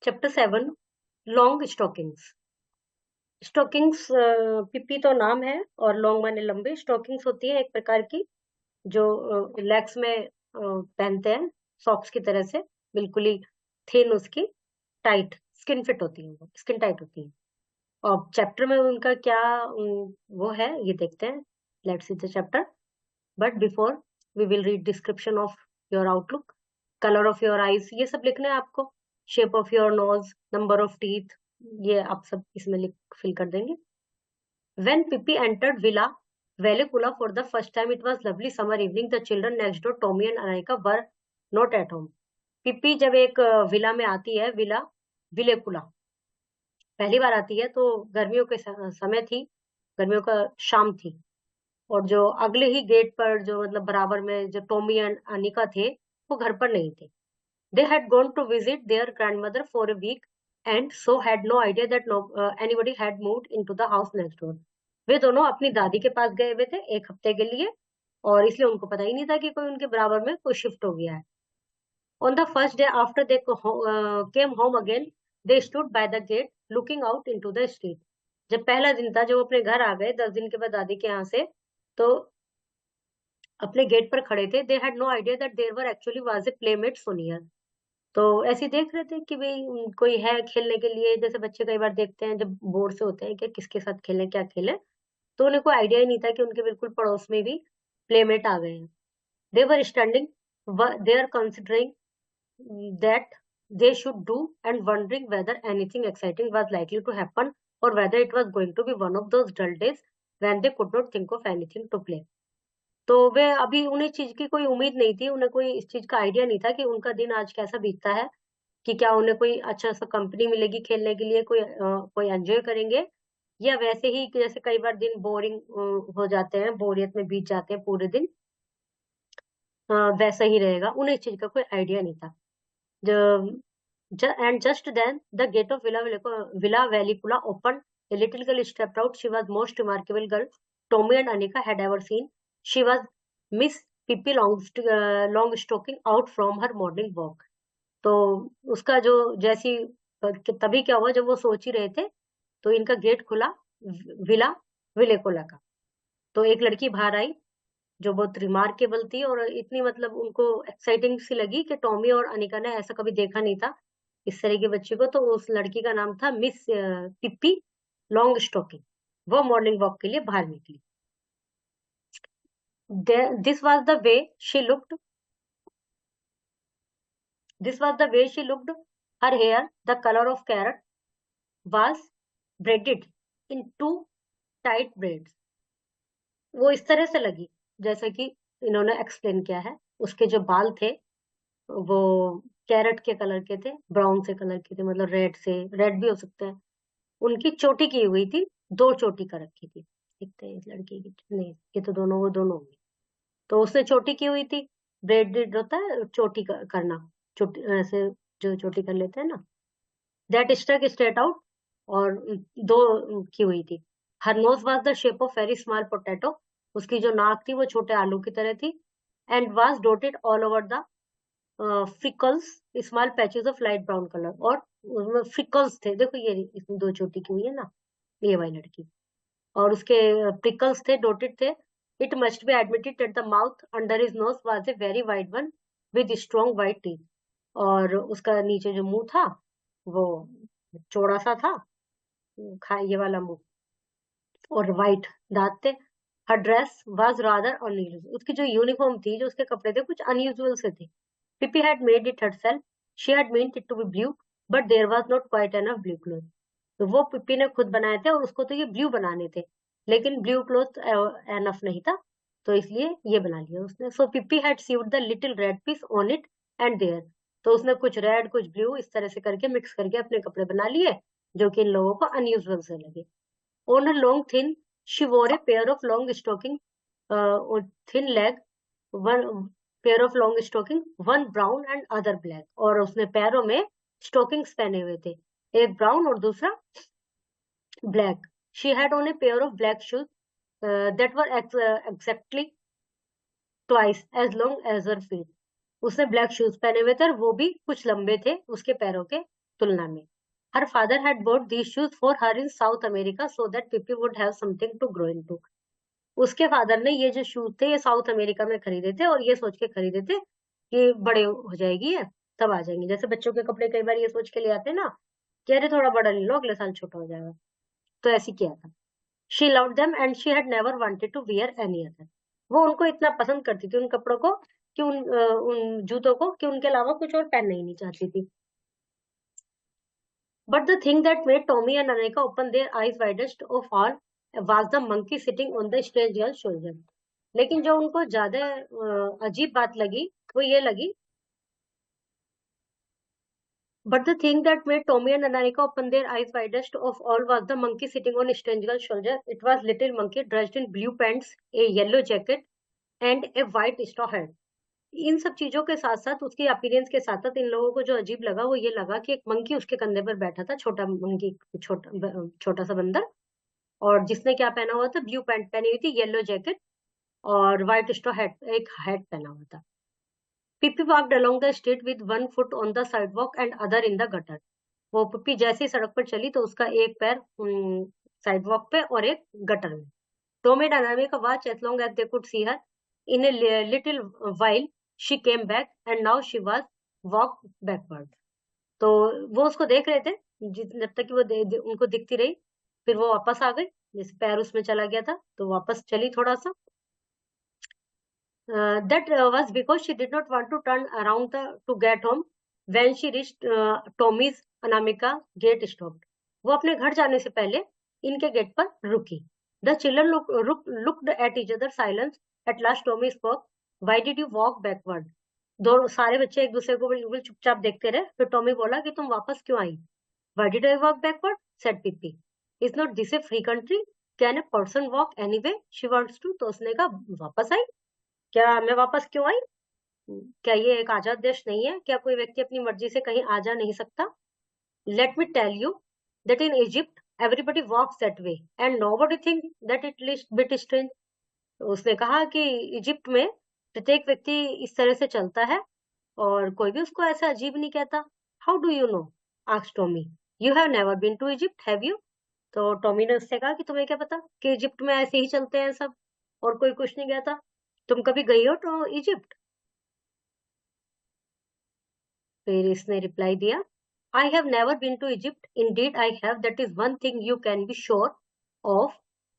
Chapter 7 long stockings. Stockings पिप्पी तो नाम है और लॉन्ग माने लंबे। स्टॉकिंग्स होती है एक प्रकार की जो लेग्स में पहनते हैं सॉक्स की तरह से, बिल्कुल ही थिन, उसकी टाइट स्किन फिट होती है, वो स्किन टाइट होती है। और चैप्टर में उनका क्या वो है ये देखते हैं। Let's see the chapter, but before we will read description of your outlook, colour of your eyes, ये सब लिखना है आपको। Shape of your nose, number of teeth, ये आप सब इसमें लिख फिल कर देंगे। When Pippi entered Villa Velicula for the first time, it was lovely summer evening. The children next door, Tommy and Anika, were not at home. पिप्पी जब एक villa में आती है, विला विलेकुला पहली बार आती है, तो गर्मियों के समय थी, गर्मियों का शाम थी। और जो अगले ही गेट पर, जो मतलब बराबर में जो टॉमी एंड अनिका थे, वो घर पर नहीं थे। They had gone to visit their grandmother for a week and so had no idea that anybody had moved into the house next door. वे दोनों अपनी दादी के पास गए हुए थे एक हफ्ते के लिए, और इसलिए उनको पता ही नहीं था कि कोई उनके बराबर में कोई शिफ्ट हो गया है। On the first day after they came home again, they stood by the gate looking out into the street. जब पहला दिन था, जब वो अपने घर आ गए 10 दिन के बाद दादी के यहाँ से, तो अपने गेट पर खड़े थे। They had no idea that there were actually was a playmate so near. तो ऐसे ही देख रहे थे कि भाई कोई है खेलने के लिए। जैसे बच्चे कई बार देखते हैं जब बोर से होते हैं कि किसके साथ खेलें, क्या खेलें, तो उन्हें कोई आइडिया ही नहीं था कि उनके बिल्कुल पड़ोस में भी प्लेमेट आ गए हैं। They were standing, they are considering that they should do and wondering whether anything exciting was likely to happen or whether it was going to be one of those dull days when they could not think of anything to play. तो वे अभी, उन्हें चीज की कोई उम्मीद नहीं थी, उन्हें कोई इस चीज का आइडिया नहीं था कि उनका दिन आज कैसा बीतता है, कि क्या उन्हें कोई अच्छा सा कंपनी मिलेगी खेलने के लिए, कोई एंजॉय करेंगे, या वैसे ही कि जैसे कई बार दिन बोरिंग हो जाते हैं, बोरियत में बीत जाते हैं पूरे दिन, वैसा ही रहेगा। उन्हें इस चीज का कोई आइडिया नहीं था। And just then the gate of Villa Velicula opened. A little girl stepped out. She was most remarkable girl Tommy and Anika had ever seen. She was Miss Pippi Longstocking out from her morning walk. तो उसका जो जैसी, तभी क्या हुआ, जब वो सोच ही रहे थे तो इनका गेट खुला, विला विलेकोला का। तो एक लड़की बाहर आई जो बहुत रिमार्केबल थी और इतनी मतलब उनको एक्साइटिंग सी लगी कि टॉमी और अनिका ने ऐसा कभी देखा नहीं था इस तरह की बच्ची को। तो उस लड़की का नाम था मिस पिप्पी लॉन्ग स्टॉकिंग। वो मॉर्निंग वॉक के लिए बाहर निकली। This was the way she looked This was the way she looked. Her hair, the color of carrot, was braided in two tight braids. वो इस तरह से लगी जैसा कि इन्होंने एक्सप्लेन किया है। उसके जो बाल थे वो कैरेट के कलर के थे, ब्राउन से कलर के थे, मतलब रेड से, रेड भी हो सकते हैं। उनकी चोटी की हुई थी, 2 चोटी कर रखी थी। दिखते हैं इस लड़की की? नहीं, ये तो दोनों, वो दोनों होंगे। तो उसने चोटी की हुई थी। ब्रेडेड होता है चोटी करना, चोटी ऐसे जो चोटी कर लेते हैं ना, दैट स्टक स्ट्रेट आउट, और 2 की हुई थी। Her nose was the shape of very small potato, उसकी जो नाक थी वो छोटे आलू की तरह थी। And was dotted all over the freckles, small patches of light brown colour, और उसमें फ्रिकल्स थे। देखो ये इसमें 2 चोटी की हुई है ना, ये वाली लड़की, और उसके प्रिकल्स थे, डॉटेड थे। It must be admitted that the mouth under his nose was a very wide one with strong white teeth, और उसका नीचे जो मुंह था वो चौड़ा सा था, ये वाला मुंह, और वाइट दांत थे। हर ड्रेस वाज रादर अनयूजुअल, उसकी जो यूनिफॉर्म थी, जो उसके कपड़े थे, कुछ अनयूजुअल से थे। Pippi had made it herself, she had meant it to be blue, but there was not quite enough blue cloth. तो वो पिप्पी ने खुद बनाए थे और उसको तो ये ब्लू बनाने थे, लेकिन ब्लू क्लोथ एनफ नहीं था, तो इसलिए ये बना लिया उसने। So Pippi had sewed the little red piece on it and there, तो उसने कुछ रेड कुछ ब्लू इस तरह से करके मिक्स करके अपने कपड़े बना लिए, जो कि इन लोगों को अनयूजुअल से लगे। On her long thin, she wore a pair of long stocking, thin leg, one pair of long stocking, one brown and other black. और उसने पैरों में स्टॉकिंग्स पहने हुए थे, एक ब्राउन और दूसरा black. She had on a pair of black shoes that were exactly twice as long as her feet. उसने ब्लैक शूज पहने हुए थे और वो भी कुछ लंबे थे उसके पैरों के तुलना में। Her father had bought these shoes for her in South America so that Pippi would have something to grow into. उसके फादर ने ये जो शूज थे ये साउथ अमेरिका में खरीदे थे और ये सोच के खरीदे थे कि बड़े हो जाएगी ये, तब आ जाएंगे। जैसे बच्चों के कपड़े कई बार ये सोच के ले आते हैं ना कि अरे थोड़ा बड़ा ले लो, अगले साल छोटा हो जाएगा, तो ऐसे किया था। She loved them and she had never wanted to wear any other. वो उनको इतना पसंद करती थी उन कपड़ों को कि उन जूतों को कि उनके अलावा कुछ और पहनना ही नहीं चाहती थी। But the thing that made Tommy and Aneka open their eyes widest of all was the monkey sitting on the strange girl's shoulder. लेकिन जो उनको ज्यादा अजीब बात लगी वो ये लगी, but the thing that made Tommy and Anarika open their eyes widest of all was the monkey sitting on strange girl's shoulder. It was little monkey dressed in blue pants, a yellow jacket, and a white straw hat. इन सब चीजों के साथ साथ उसकी appearance के साथ साथ इन लोगों को जो अजीब लगा वो ये लगा कि एक मंकी उसके कंधे पर बैठा था, छोटा मंकी, छोटा सा बंदर, और जिसने क्या पहना हुआ था, ब्लू पैंट पहनी हुई थी, येलो जैकेट और व्हाइट स्ट्रॉ हैट, एक हैट पहना हुआ था। Pippi walked along the street with one foot on the sidewalk and other in the gutter. वो पिप्पी जैसे ही सड़क पर चली तो उसका एक पैर साइडवॉक पे और एक गटर में। Tommy and Anamika watch as long as they could see her. In a little while she came back and now she was walk backward. तो वो उसको देख रहे थे जब तक कि वो उनको दिखती रही, फिर वो वापस आ गई, जैसे पैर उसमें चला गया था तो वापस चली थोड़ा सा। That was because she did not want to turn around to get home. When she reached Tommy's, Anamika gate stopped. वो अपने घर जाने से पहले इनके गेट पर रुकी। The children looked at each other silence. At last Tommy spoke. Why did you walk backward? दो सारे बच्चे एक दूसरे को बिल्कुल चुपचाप देखते रहे। फिर टॉमी बोला कि तुम वापस क्यों आई? Why did I walk backward? Said Pippi. Is not this a free country? Can a person walk anyway she wants to? तो उसने कहा वापस आई, क्या मैं वापस क्यों आई? क्या ये एक आजाद देश नहीं है? क्या कोई व्यक्ति अपनी मर्जी से कहीं आ जा नहीं सकता? Let me tell you that in Egypt everybody walks that way and nobody think that it least bit strange. उसने कहा कि इजिप्ट में प्रत्येक व्यक्ति इस तरह से चलता है और कोई भी उसको ऐसा अजीब नहीं कहता। How do you know? Asked Tommy. You have never been to Egypt have you? तो टॉमी ने उससे कहा कि तुम्हें क्या पता कि इजिप्ट में ऐसे ही चलते हैं सब और कोई कुछ नहीं कहता? तुम कभी गई हो तो इजिप्ट? फिर इसने रिप्लाई दिया, I have never been to Egypt, indeed I have, that is one thing you can be sure of,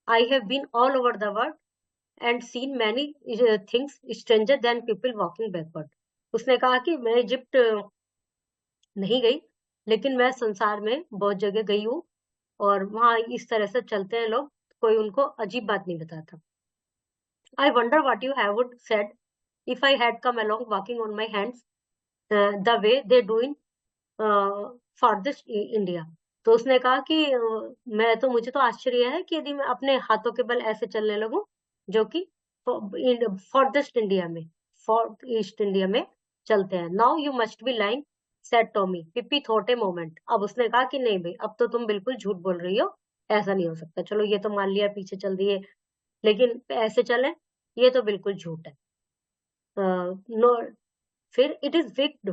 I have been all over the world and seen many things stranger than people walking backward. उसने कहा कि मैं Egypt नहीं गई, लेकिन मैं संसार में बहुत जगह गई हूँ और वहां इस तरह से चलते हैं लोग, कोई उनको अजीब बात नहीं बताता। I wonder what you have would said if I had come along walking on my hands the way they do in farthest India. तो उसने कहा कि मुझे तो आश्चर्य है कि यदि मैं अपने हाथों के बल ऐसे चलने लगूं जो कि फॉरदेस्ट इंडिया में, फॉर ईस्ट इंडिया में चलते हैं। Now you must be lying said Tommy. Pippi thought a moment. अब उसने कहा कि नहीं भाई, अब तो तुम बिल्कुल झूठ बोल रही हो, ऐसा नहीं हो सकता। चलो ये तो मान लिया पीछे चल दिए, लेकिन ऐसे चले ये तो बिल्कुल झूठ है। नो, फिर it is wicked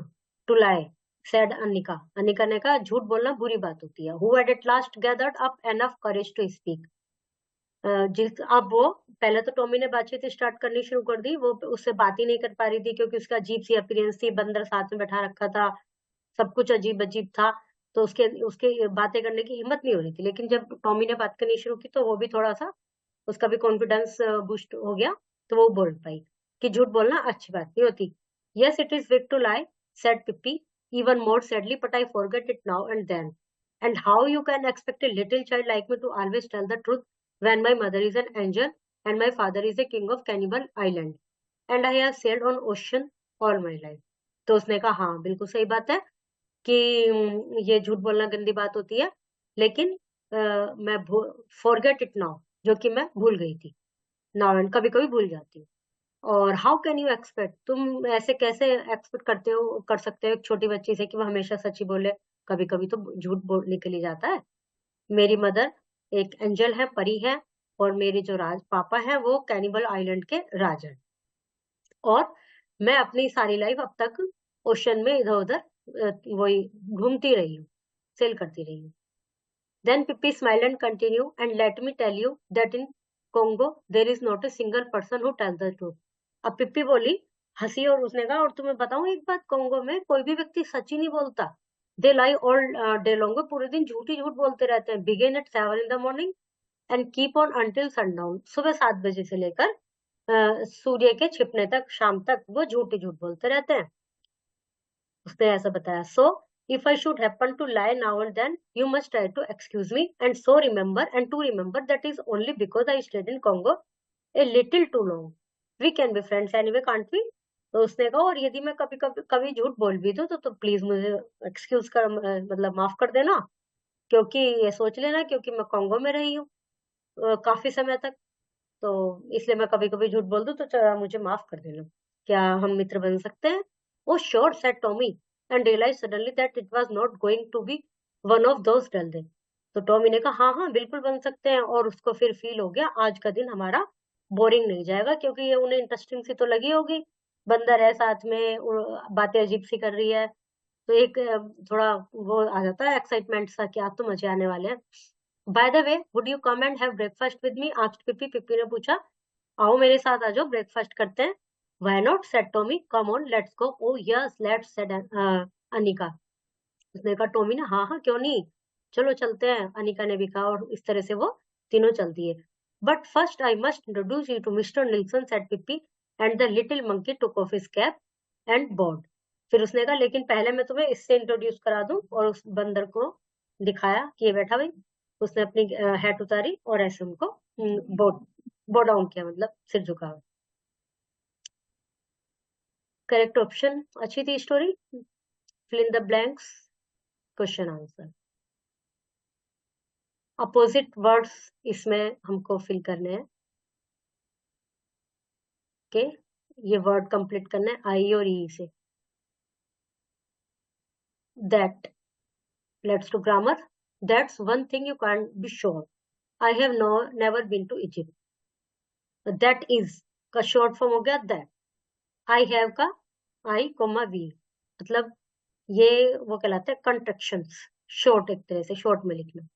to lie said Anika. Anika ने कहा झूठ बोलना बुरी बात होती है। Who had at last gathered up enough courage to speak. अब वो पहले तो टॉमी ने बातचीत स्टार्ट करनी शुरू कर दी, वो उससे बात ही नहीं कर पा रही थी क्योंकि उसका अजीब सी अपीयरेंस थी, बंदर साथ में बैठा रखा था, सब कुछ अजीब अजीब था, तो उसके उसके बातें करने की हिम्मत नहीं हो रही थी। लेकिन जब टॉमी ने बात करनी शुरू की तो वो भी थोड़ा सा, उसका भी कॉन्फिडेंस बूस्ट हो गया, तो वो बोल पाई कि झूठ बोलना अच्छी बात नहीं होती। Yes it is Wick to lie said Pippi even more sadly, but I forget it now and then. And how you can expect a little child like me to always tell the truth when my mother is an angel and my father is a king of Cannibal Island and I have sailed on ocean all my life. तो उसने कहा हाँ बिल्कुल सही बात है कि ये झूठ बोलना गंदी बात होती है, लेकिन मैं फॉरगेट इट नाउ, जो कि मैं भूल गई थी, नाउ एंड कभी कभी भूल जाती हूँ। और हाउ कैन यू एक्सपेक्ट, तुम ऐसे कैसे एक्सपेक्ट कर सकते हो एक छोटी बच्ची से कि वो हमेशा सच ही बोले, कभी कभी तो झूठ बोलने के लिए जाता है। मेरी मदर एक एंजल है, परी है, और मेरे जो पापा है वो कैनिबल आइलैंड के राजा है, और मैं अपनी सारी लाइफ अब तक ओशन में इधर उधर वही घूमती रही हूँ। सेल करती रही हूँ। Then Pippi smile and continue and let me tell you that in Congo there is not a single person who tell the truth. अब पिप्पी बोली, हंसी, और उसने कहा, और तुम्हें बताऊं एक बात, कोंगो में कोई भी व्यक्ति सच ही नहीं बोलता। दे लाई ऑल डे लॉन्ग, पूरे दिन झूठ ही झूठ बोलते रहते हैं। Begin eight 7 in the morning and keep on until sundown, सुबह 7 बजे से लेकर सूर्य के छिपने तक, शाम तक वो झूठ ही झूठ बोलते रहते हैं। उसने ऐसा बताया। So if I should happen to lie now and then you must try to excuse me and so remember and to remember that is only because I stayed in Congo a little too long. We can be friends anyway can't we. तो उसने कहा, और यदि मैं कभी कभी कभी झूठ बोल भी दूं तो प्लीज मुझे एक्सक्यूज कर, मतलब माफ कर देना, क्योंकि ये सोच लेना, क्योंकि मैं कॉन्गो में रही हूँ काफी समय तक, तो इसलिए मैं कभी कभी झूठ बोल दूं तो मुझे माफ कर देना। क्या हम मित्र बन सकते हैं? Oh sure, said Tommy and realise suddenly that it was not going to be one of those dull day. तो टॉमी ने कहा, हाँ हाँ बिल्कुल बन सकते हैं, और उसको फिर फील हो गया आज का दिन हमारा बोरिंग नहीं जाएगा, क्योंकि ये उन्हें इंटरेस्टिंग सी तो लगी होगी, बंदर है साथ में, बातें अजीब सी कर रही है, तो एक थोड़ा वो आ जाता है एक्साइटमेंट सा कि आज तो मजे आने वाले हैं। By the way would you come and have breakfast with me, asked Pippi. Pippi ने पूछा, आओ मेरे साथ आ जाओ, ब्रेकफास्ट करते हैं। Why not, said Tommy, come on let's go. O yes let's, said Anika. उसने कहा, टॉमी ने, हाँ हाँ क्यों नहीं, चलो चलते हैं। अनिका ने भी कहा, और इस तरह से वो तीनों चल दिए। But first I must introduce you to mister Nilsson, said Pippi, and the little monkey took off his cap and bowed. फिर उसने कहा, लेकिन पहले मैं तुम्हें इससे इंट्रोड्यूस करा दूं, और उस बंदर को दिखाया कि ये बैठा भाई। उसने अपनी हैट उतारी और ऐसे उनको बो बो डाउन किया, मतलब सिर झुका। करेक्ट ऑप्शन, अच्छी थी story. Fill in the blanks, question answer. Opposite words इसमें हमको फिल करने हैं। ओके, ये वर्ड कंप्लीट करना है आई और ई से। That, let's to grammar. That's one thing you can be sure, I have no never been to Egypt. That is का शॉर्ट फॉर्म हो गया दैट। आई हैव का आई कोमा वी, मतलब ये वो कहलाते हैं कंट्रक्शंस, शॉर्ट, एक तरह से शॉर्ट में लिखना।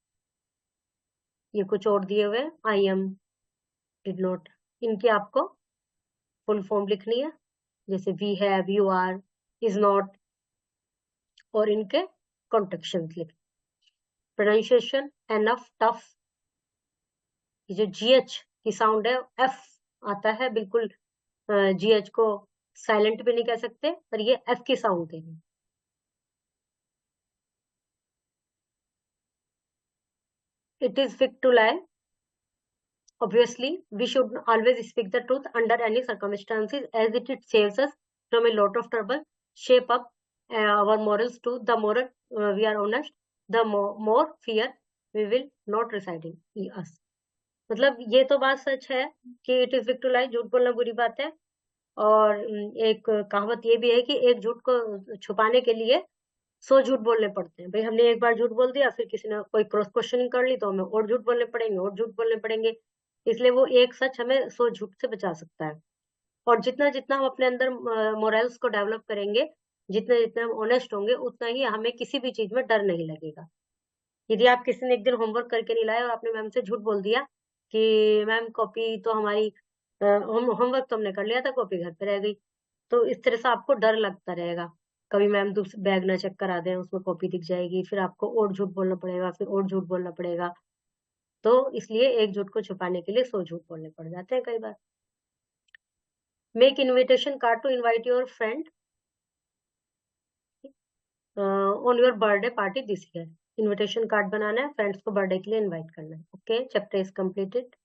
ये कुछ और दिए हुए, आई एम, डिड नॉट, इनकी आपको फुल फॉर्म लिखनी है, जैसे we have, you are, is not, और इनके कॉन्ट्रक्शंस लिख। प्रोनाउंसिएशन, एनफ, टफ, ये जो जीएच की साउंड है, एफ आता है बिल्कुल, जीएच को साइलेंट भी नहीं कह सकते, पर ये एफ की साउंड देगी। It is fit to lie, obviously we should always speak the truth under any circumstances, as it saves us from a lot of trouble, shape up our morals too. The more we are honest, the more fear we will not reside in us. मतलब ये तो बात सच है कि it is Wick to lie, झूठ बोलना बुरी बात है। और एक कहावत ये भी है कि एक झूठ को छुपाने के लिए 100 झूठ बोलने पड़ते हैं। भाई हमने एक बार झूठ बोल दिया, फिर किसी ने कोई क्रॉस क्वेश्चनिंग कर ली, तो हमें और झूठ बोलने पड़ेंगे, और झूठ बोलने पड़ेंगे। इसलिए वो एक सच हमें 100 झूठ से बचा सकता है। और जितना जितना हम अपने अंदर मोरल्स को डेवलप करेंगे, जितने जितने हम ऑनेस्ट होंगे, उतना ही हमें किसी भी चीज में डर नहीं लगेगा। यदि आप किसी ने एक दिन होमवर्क करके नहीं लाए और आपने मैम से झूठ बोल दिया कि मैम कॉपी तो हमारी, होमवर्क तो हमने कर लिया था, कॉपी घर पे रह गई, तो इस तरह से आपको डर लगता रहेगा, कभी मैम दूसरे बैग ना चेक करा दें, उसमें कॉपी दिख जाएगी, फिर आपको और झूठ बोलना पड़ेगा, फिर और झूठ बोलना पड़ेगा। तो इसलिए एक झूठ को छुपाने के लिए 100 झूठ बोलने पड़ जाते हैं कई बार। Make invitation card to invite your friend on your birthday party this year. Invitation card बनाना है, फ्रेंड्स को बर्थडे के लिए इनवाइट करना है। Okay, chapter is completed.